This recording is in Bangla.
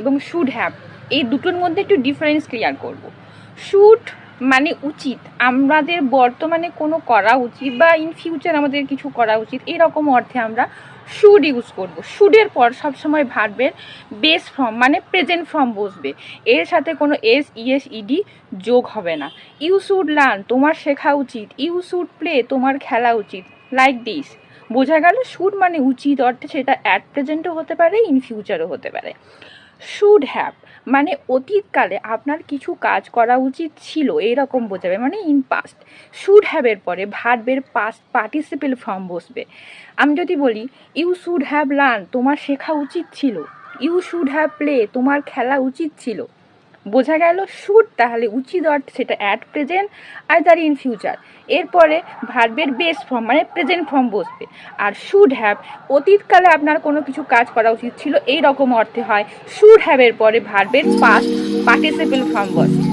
এবং শুড হ্যাভ, এই দুটোর মধ্যে একটু ডিফারেন্স ক্লিয়ার করব। শুড মানে উচিত, আমাদের বর্তমানে কোনো করা উচিত বা ইন ফিউচার আমাদের কিছু করা উচিত, এরকম অর্থে আমরা শুড ইউজ করব। শুডের পর সবসময় ভার্বের বেস ফর্ম মানে প্রেজেন্ট ফর্ম বসবে, এর সাথে কোনো এস ইএস ইডি যোগ হবে না। ইউ শুড লার্ন, তোমার শেখা উচিত। ইউ শুড প্লে, তোমার খেলা উচিত। লাইক দিস, বোঝা গেল? শুড মানে উচিত অর্থে সেটা অ্যাট প্রেজেন্টও হতে পারে, ইন ফিউচারও হতে পারে। শুড হ্যাভ মানে অতীতকালে আপনার কিছু কাজ করা উচিত ছিল, এইরকম বোঝাবে, মানে ইন পাস্ট। শুড হ্যাভের পরে ভার্বের পাস্ট পার্টিসিপেল ফর্ম বসবে। আমি যদি বলি ইউ শুড হ্যাভ লার্ন, তোমার শেখা উচিত ছিল। ইউ শুড হ্যাভ প্লে, তোমার খেলা উচিত ছিল। বোঝা গেল? শুড তাহলে উচিত অর্থে সেটা at present either in future, এরপরে ভার্বের বেস ফর্ম মানে প্রেজেন্ট ফর্ম বসবে। আর শুড হ্যাভ অতীতকালে আপনার কোনো কিছু কাজ করা উচিত ছিল, এই রকম অর্থে হয়। শুড হ্যাভের পরে ভার্বের পাস্ট পার্টিসিপেল ফর্ম বসে।